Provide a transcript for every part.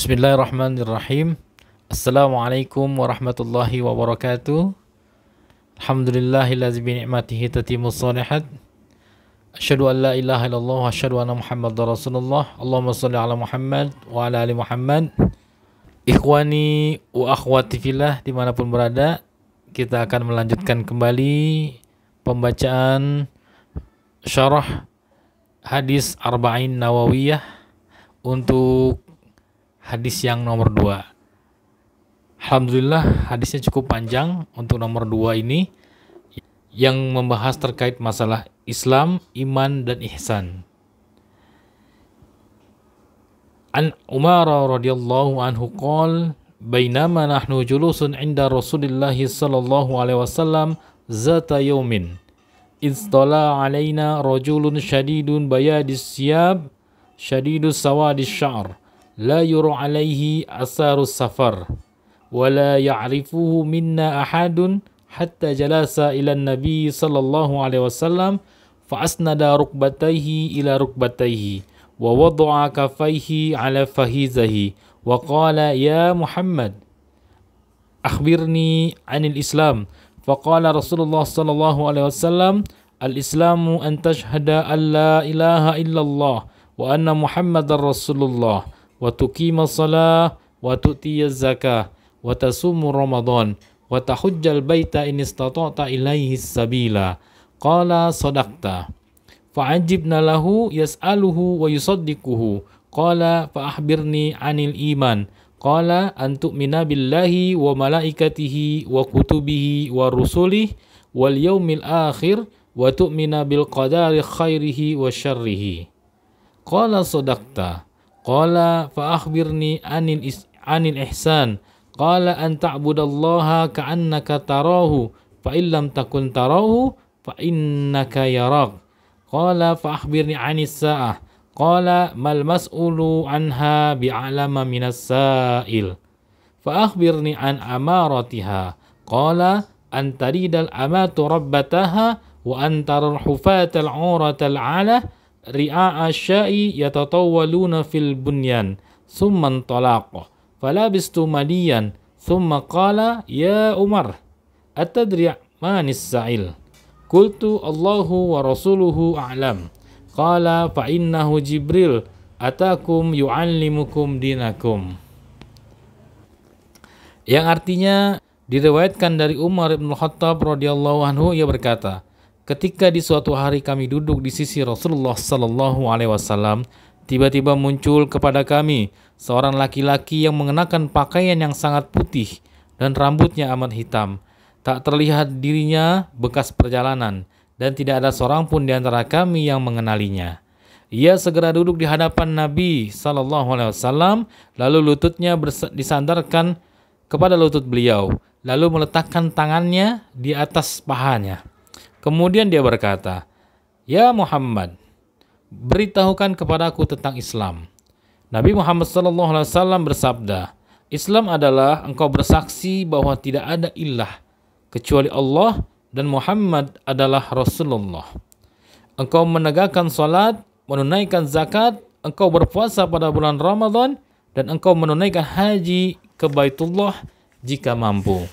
Bismillahirrahmanirrahim. Assalamualaikum warahmatullahi wabarakatuh. Alhamdulillahillazi bi ni'matihi tatimmus shalihat. Asyhadu an la ilaha illallah wa asyhadu anna Muhammadar Rasulullah. Allahumma shalli ala Muhammad wa ala ali Muhammad. Ikhwani wa akhwati fillah dimanapun berada, kita akan melanjutkan kembali pembacaan syarah hadis Arba'in Nawawiyah untuk hadis yang nomor 2. Alhamdulillah hadisnya cukup panjang untuk nomor 2 ini yang membahas terkait masalah Islam, iman, dan ihsan. An Umar radhiyallahu anhu qala bainama nahnu julusun 'inda Rasulillah sallallahu alaihi wasallam zata yaumin istala 'alaina rajulun syadidun bayadis siyab syadidus sawadis sya'r la yura 'alaihi asarus safar wa la ya'rifuhu minna ahadun hatta jalasa ila nabi sallallahu alaihi wasallam fa asnada rukbatayhi ila rukbatayhi wa wada'a kafayhi ala fahizahi wa qala ya Muhammad akhbirni 'anil Islam faqala Rasulullah sallallahu alaihi wasallam al-islamu an tashhada an la ilaha illallah wa anna Muhammadar Rasulullah wa tuqima shalah wa tu'tiya zakah wa tasumu ramadan wa tahujjal baita in istata'ta ilaihi sabila qala sadaqta fa'ajibna lahu yas'aluhu wa yusaddiquhu qala fa akhbirni 'anil iman qala an tu'mina billahi wa malaikatihi wa kutubihi wa rusulihi wal yaumil akhir wa tu'mina bil qadari khairihi wa syarrihi qala sadaqta qala fa akhbirni 'anil ihsan qala an ta'budallaha ka'annaka tarahu fa illam takun tarahu fa innaka yarak qala fa akhbirni 'anis sa'ah qala mal mas'ulu anha bi'alama minas sa'il fa akhbirni 'an amaratiha qala an taridal amatu rabbataha wa an taral hufatal 'uratal 'ala ri'a asya'i yatatawwaluna fil bunyan thumma intalaqa falabistu madiyan thumma qala ya Umar atadri manis sa'il qultu Allahu wa rasuluhu a'lam qala fa innahu Jibril atakum yu'allimukum dinakum, yang artinya diriwayatkan dari Umar bin Khattab radhiyallahu anhu, ia berkata, ketika di suatu hari kami duduk di sisi Rasulullah sallallahu alaihi wasallam, tiba-tiba muncul kepada kami seorang laki-laki yang mengenakan pakaian yang sangat putih dan rambutnya amat hitam. Tak terlihat dirinya bekas perjalanan dan tidak ada seorang pun di antara kami yang mengenalinya. Ia segera duduk di hadapan Nabi sallallahu alaihi wasallam, lalu lututnya disandarkan kepada lutut beliau, lalu meletakkan tangannya di atas pahanya. Kemudian dia berkata, ya Muhammad, beritahukan kepadaku tentang Islam. Nabi Muhammad SAW bersabda, Islam adalah engkau bersaksi bahwa tidak ada ilah kecuali Allah dan Muhammad adalah Rasulullah. Engkau menegakkan salat, menunaikan zakat, engkau berpuasa pada bulan Ramadan, dan engkau menunaikan haji ke Baitullah jika mampu.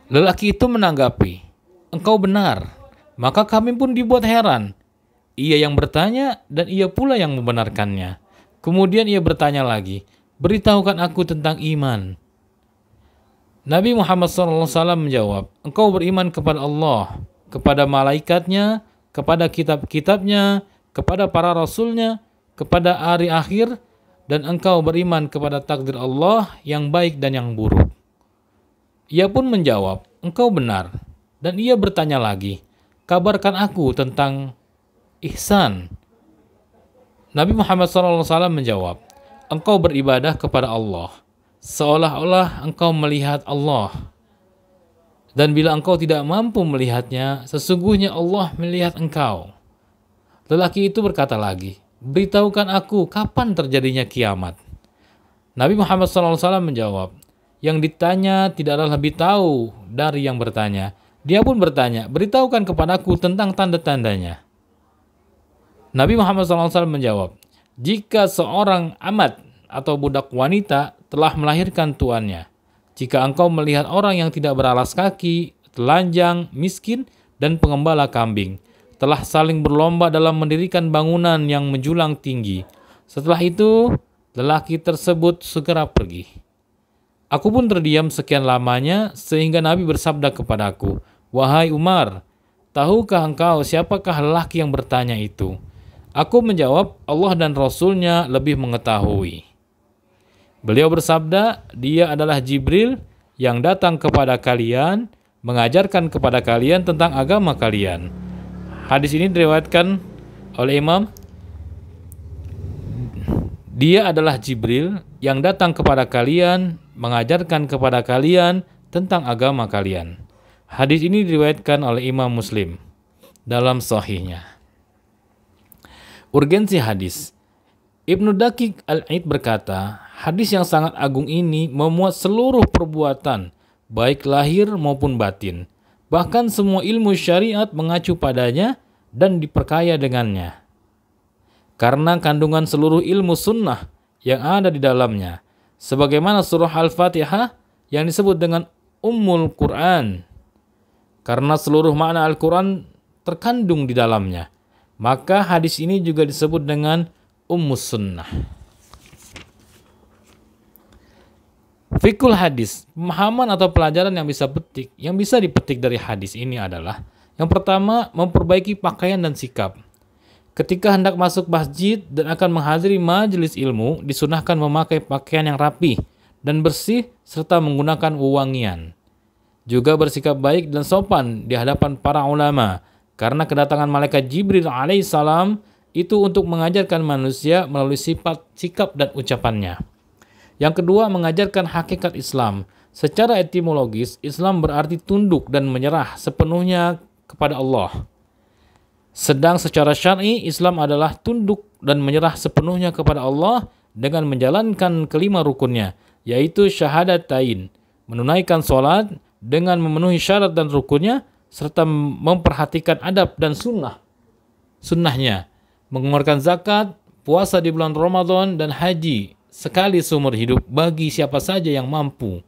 Lelaki itu menanggapi, engkau benar. Maka kami pun dibuat heran. Ia yang bertanya dan ia pula yang membenarkannya. Kemudian ia bertanya lagi, beritahukan aku tentang iman. Nabi Muhammad SAW menjawab, engkau beriman kepada Allah, kepada malaikatnya, kepada kitab-kitabnya, kepada para rasulnya, kepada hari akhir, dan engkau beriman kepada takdir Allah yang baik dan yang buruk. Ia pun menjawab, engkau benar. Dan ia bertanya lagi, kabarkan aku tentang ihsan. Nabi Muhammad SAW menjawab, engkau beribadah kepada Allah, seolah-olah engkau melihat Allah. Dan bila engkau tidak mampu melihatnya, sesungguhnya Allah melihat engkau. Lelaki itu berkata lagi, beritahukan aku kapan terjadinya kiamat. Nabi Muhammad SAW menjawab, yang ditanya tidaklah lebih tahu dari yang bertanya. Dia pun bertanya, beritahukan kepadaku tentang tanda-tandanya. Nabi Muhammad SAW menjawab, jika seorang amat atau budak wanita telah melahirkan tuannya, jika engkau melihat orang yang tidak beralas kaki, telanjang, miskin, dan pengembala kambing, telah saling berlomba dalam mendirikan bangunan yang menjulang tinggi. Setelah itu, lelaki tersebut segera pergi. Aku pun terdiam sekian lamanya sehingga Nabi bersabda kepadaku, "Wahai Umar, tahukah engkau siapakah lelaki yang bertanya itu?" Aku menjawab, Allah dan Rasulnya lebih mengetahui. Beliau bersabda, dia adalah Jibril yang datang kepada kalian, mengajarkan kepada kalian tentang agama kalian. Hadis ini diriwayatkan oleh Imam. Dia adalah Jibril yang datang kepada kalian, mengajarkan kepada kalian tentang agama kalian. Hadis ini diriwayatkan oleh Imam Muslim dalam sahihnya. Urgensi hadis. Ibnu Daqiq Al-Aid berkata, hadis yang sangat agung ini memuat seluruh perbuatan, baik lahir maupun batin. Bahkan semua ilmu syariat mengacu padanya dan diperkaya dengannya. Karena kandungan seluruh ilmu sunnah yang ada di dalamnya. Sebagaimana surah Al-Fatihah yang disebut dengan Ummul Quran. Karena seluruh makna Al-Quran terkandung di dalamnya. Maka hadis ini juga disebut dengan Ummus Sunnah. Fikul hadis, pemahaman atau pelajaran yang bisa dipetik dari hadis ini adalah, yang pertama, memperbaiki pakaian dan sikap. Ketika hendak masuk masjid dan akan menghadiri majelis ilmu, disunahkan memakai pakaian yang rapi dan bersih serta menggunakan wewangian. Juga bersikap baik dan sopan di hadapan para ulama, karena kedatangan malaikat Jibril alaihissalam itu untuk mengajarkan manusia melalui sifat, sikap, dan ucapannya. Yang kedua, mengajarkan hakikat Islam. Secara etimologis, Islam berarti tunduk dan menyerah sepenuhnya kepada Allah. Sedang secara syar'i, Islam adalah tunduk dan menyerah sepenuhnya kepada Allah dengan menjalankan kelima rukunnya, yaitu syahadatain, menunaikan sholat dengan memenuhi syarat dan rukunnya, serta memperhatikan adab dan sunnahnya, mengeluarkan zakat, puasa di bulan Ramadan, dan haji sekali seumur hidup bagi siapa saja yang mampu,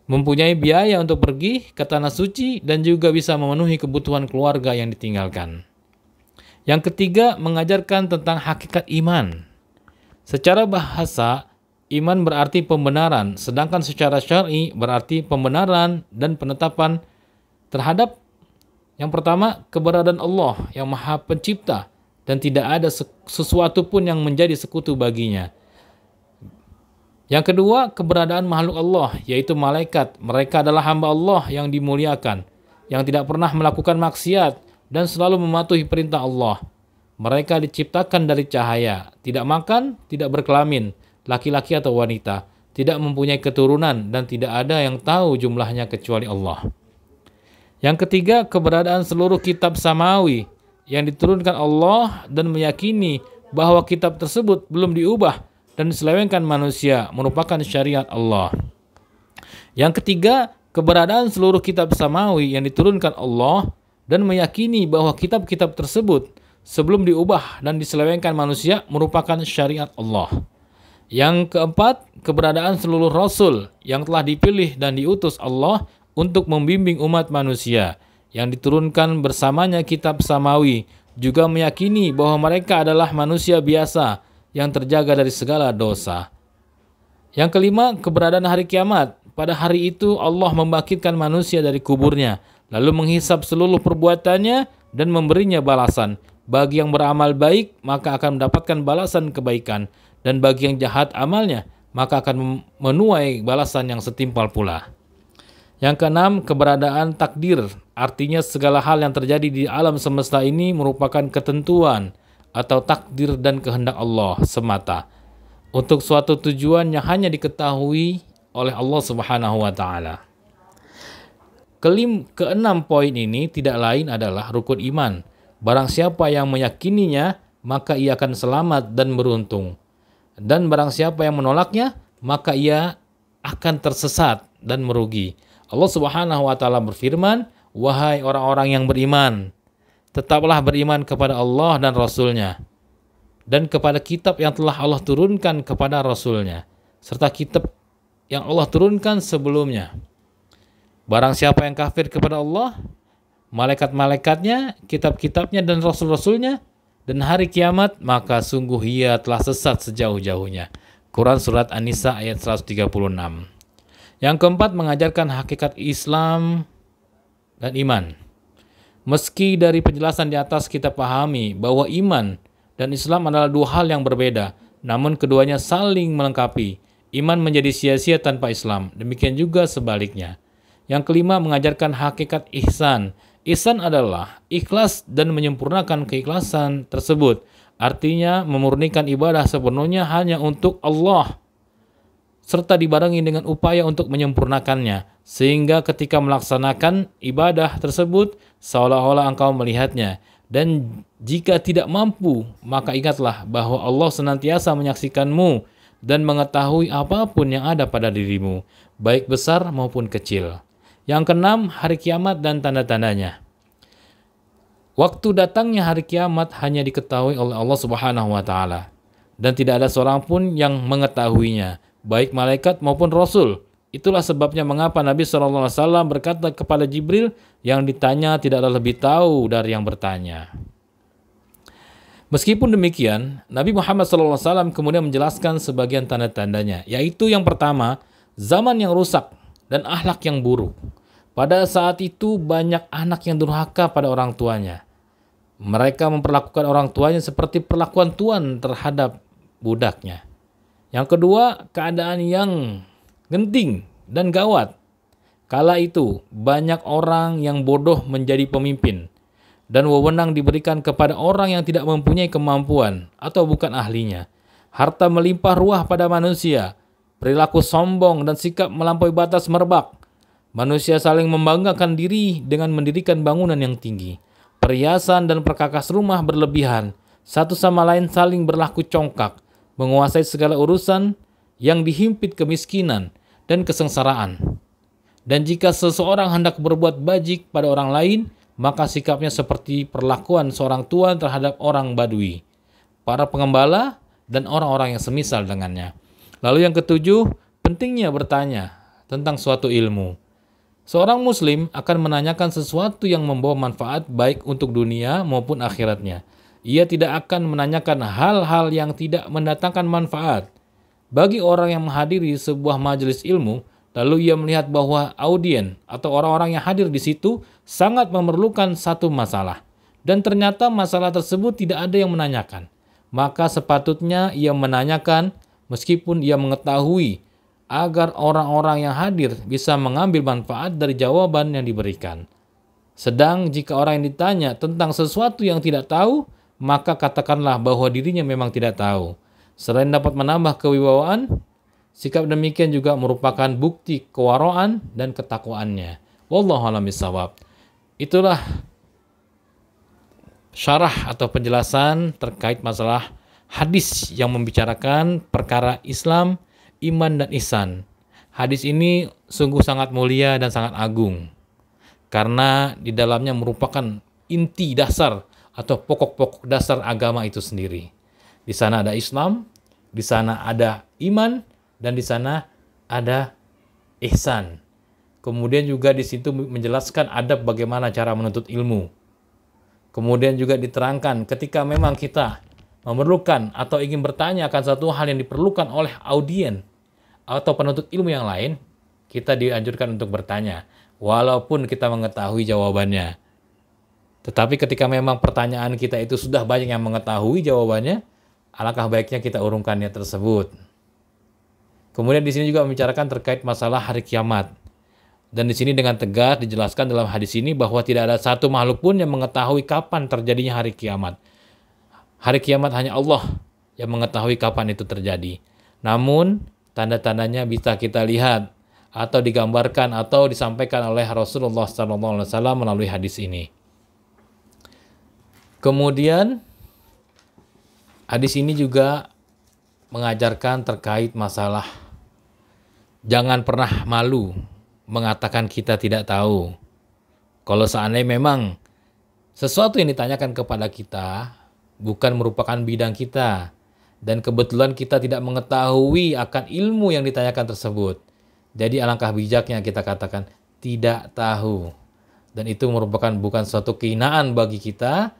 mempunyai biaya untuk pergi ke tanah suci, dan juga bisa memenuhi kebutuhan keluarga yang ditinggalkan. Yang ketiga, mengajarkan tentang hakikat iman. Secara bahasa, iman berarti pembenaran, sedangkan secara syar'i berarti pembenaran dan penetapan terhadap, yang pertama, keberadaan Allah yang Maha Pencipta dan tidak ada sesuatu pun yang menjadi sekutu baginya. Yang kedua, keberadaan makhluk Allah, yaitu malaikat. Mereka adalah hamba Allah yang dimuliakan, yang tidak pernah melakukan maksiat dan selalu mematuhi perintah Allah. Mereka diciptakan dari cahaya, tidak makan, tidak berkelamin, laki-laki atau wanita, tidak mempunyai keturunan, dan tidak ada yang tahu jumlahnya kecuali Allah. Yang ketiga, keberadaan seluruh kitab samawi yang diturunkan Allah dan meyakini bahwa kitab tersebut belum diubah dan diselewengkan manusia merupakan syariat Allah. Yang ketiga, keberadaan seluruh kitab samawi yang diturunkan Allah dan meyakini bahwa kitab-kitab tersebut sebelum diubah dan diselewengkan manusia merupakan syariat Allah. Yang keempat, keberadaan seluruh rasul yang telah dipilih dan diutus Allah untuk membimbing umat manusia yang diturunkan bersamanya kitab samawi, juga meyakini bahwa mereka adalah manusia biasa yang terjaga dari segala dosa. Yang kelima, keberadaan hari kiamat. Pada hari itu Allah membangkitkan manusia dari kuburnya, lalu menghisap seluruh perbuatannya dan memberinya balasan. Bagi yang beramal baik, maka akan mendapatkan balasan kebaikan, dan bagi yang jahat amalnya, maka akan menuai balasan yang setimpal pula. Yang keenam, keberadaan takdir. Artinya segala hal yang terjadi di alam semesta ini merupakan ketentuan atau takdir dan kehendak Allah semata untuk suatu tujuan yang hanya diketahui oleh Allah Subhanahu wa taala. Keenam poin ini tidak lain adalah rukun iman. Barang siapa yang meyakininya, maka ia akan selamat dan beruntung. Dan barang siapa yang menolaknya, maka ia akan tersesat dan merugi. Allah Subhanahu wa taala berfirman, "Wahai orang-orang yang beriman, tetaplah beriman kepada Allah dan Rasul-Nya, dan kepada kitab yang telah Allah turunkan kepada Rasulnya, serta kitab yang Allah turunkan sebelumnya. Barang siapa yang kafir kepada Allah, malaikat-malaikatnya, kitab-kitabnya, dan rasul-rasulnya, dan hari kiamat, maka sungguh ia telah sesat sejauh-jauhnya. Quran Surat An-Nisa ayat 136. Yang keempat, mengajarkan hakikat Islam dan iman. Meski dari penjelasan di atas kita pahami bahwa iman dan Islam adalah dua hal yang berbeda, namun keduanya saling melengkapi. Iman menjadi sia-sia tanpa Islam, demikian juga sebaliknya. Yang kelima, mengajarkan hakikat ihsan. Ihsan adalah ikhlas dan menyempurnakan keikhlasan tersebut. Artinya memurnikan ibadah sepenuhnya hanya untuk Allah, serta dibarengi dengan upaya untuk menyempurnakannya, sehingga ketika melaksanakan ibadah tersebut seolah-olah engkau melihatnya. Dan jika tidak mampu, maka ingatlah bahwa Allah senantiasa menyaksikanmu dan mengetahui apapun yang ada pada dirimu, baik besar maupun kecil. Yang keenam, hari kiamat dan tanda-tandanya. Waktu datangnya hari kiamat hanya diketahui oleh Allah Subhanahu wa taala, dan tidak ada seorang pun yang mengetahuinya, baik malaikat maupun rasul. Itulah sebabnya mengapa Nabi SAW berkata kepada Jibril, yang ditanya tidaklah lebih tahu dari yang bertanya. Meskipun demikian, Nabi Muhammad SAW kemudian menjelaskan sebagian tanda-tandanya, yaitu yang pertama, zaman yang rusak dan akhlak yang buruk. Pada saat itu banyak anak yang durhaka pada orang tuanya. Mereka memperlakukan orang tuanya seperti perlakuan tuan terhadap budaknya. Yang kedua, keadaan yang genting dan gawat. Kala itu banyak orang yang bodoh menjadi pemimpin, dan wewenang diberikan kepada orang yang tidak mempunyai kemampuan atau bukan ahlinya. Harta melimpah ruah pada manusia, perilaku sombong dan sikap melampaui batas merebak. Manusia saling membanggakan diri dengan mendirikan bangunan yang tinggi. Perhiasan dan perkakas rumah berlebihan, satu sama lain saling berlaku congkak, menguasai segala urusan yang dihimpit kemiskinan dan kesengsaraan. Dan jika seseorang hendak berbuat bajik pada orang lain, maka sikapnya seperti perlakuan seorang tuan terhadap orang Badui, para pengembala, dan orang-orang yang semisal dengannya. Lalu yang ketujuh, pentingnya bertanya tentang suatu ilmu. Seorang muslim akan menanyakan sesuatu yang membawa manfaat baik untuk dunia maupun akhiratnya. Ia tidak akan menanyakan hal-hal yang tidak mendatangkan manfaat. Bagi orang yang menghadiri sebuah majelis ilmu, lalu ia melihat bahwa audien atau orang-orang yang hadir di situ sangat memerlukan satu masalah, dan ternyata masalah tersebut tidak ada yang menanyakan, maka sepatutnya ia menanyakan meskipun ia mengetahui, agar orang-orang yang hadir bisa mengambil manfaat dari jawaban yang diberikan. Sedang jika orang yang ditanya tentang sesuatu yang tidak tahu, maka katakanlah bahwa dirinya memang tidak tahu. Selain dapat menambah kewibawaan, sikap demikian juga merupakan bukti kewaraan dan ketakwaannya. Wallahu a'lam bishawab. Itulah syarah atau penjelasan terkait masalah hadis yang membicarakan perkara Islam, iman, dan ihsan. Hadis ini sungguh sangat mulia dan sangat agung, karena di dalamnya merupakan inti dasar atau pokok-pokok dasar agama itu sendiri. Di sana ada Islam, di sana ada iman, dan di sana ada ihsan. Kemudian juga di situ menjelaskan adab bagaimana cara menuntut ilmu. Kemudian juga diterangkan ketika memang kita memerlukan atau ingin bertanya akan satu hal yang diperlukan oleh audien atau penuntut ilmu yang lain, kita dianjurkan untuk bertanya, walaupun kita mengetahui jawabannya. Tetapi ketika memang pertanyaan kita itu sudah banyak yang mengetahui jawabannya, alangkah baiknya kita urungkannya tersebut. Kemudian di sini juga membicarakan terkait masalah hari kiamat. Dan di sini dengan tegas dijelaskan dalam hadis ini bahwa tidak ada satu makhluk pun yang mengetahui kapan terjadinya hari kiamat. Hari kiamat hanya Allah yang mengetahui kapan itu terjadi. Namun tanda-tandanya bisa kita lihat atau digambarkan atau disampaikan oleh Rasulullah SAW melalui hadis ini. Kemudian hadis ini juga mengajarkan terkait masalah jangan pernah malu mengatakan kita tidak tahu. Kalau seandainya memang sesuatu yang ditanyakan kepada kita bukan merupakan bidang kita. Dan kebetulan kita tidak mengetahui akan ilmu yang ditanyakan tersebut. Jadi alangkah bijaknya kita katakan tidak tahu. Dan itu merupakan bukan suatu kehinaan bagi kita,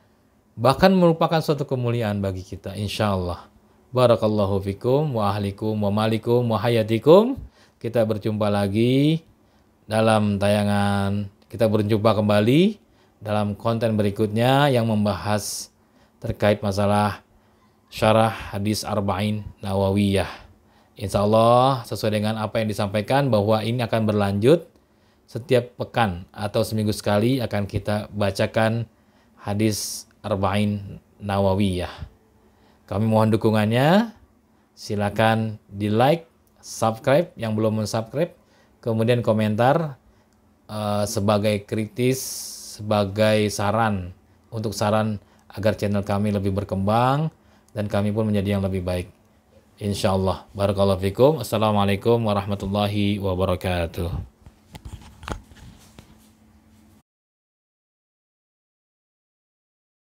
bahkan merupakan suatu kemuliaan bagi kita, insya-Allah. Barakallahu fikum wa ahlikum wa malikum wa hayatikum. Kita berjumpa lagi dalam tayangan, kita berjumpa kembali dalam konten berikutnya yang membahas terkait masalah syarah hadis Arba'in Nawawiyah. Insya Allah sesuai dengan apa yang disampaikan bahwa ini akan berlanjut setiap pekan atau seminggu sekali akan kita bacakan hadis Arba'in Nawawiyah. Kami mohon dukungannya. Silakan di like, subscribe yang belum subscribe, kemudian komentar sebagai kritis, sebagai saran untuk saran agar channel kami lebih berkembang dan kami pun menjadi yang lebih baik. Insyaallah. Barakallahu fikum. Assalamualaikum warahmatullahi wabarakatuh.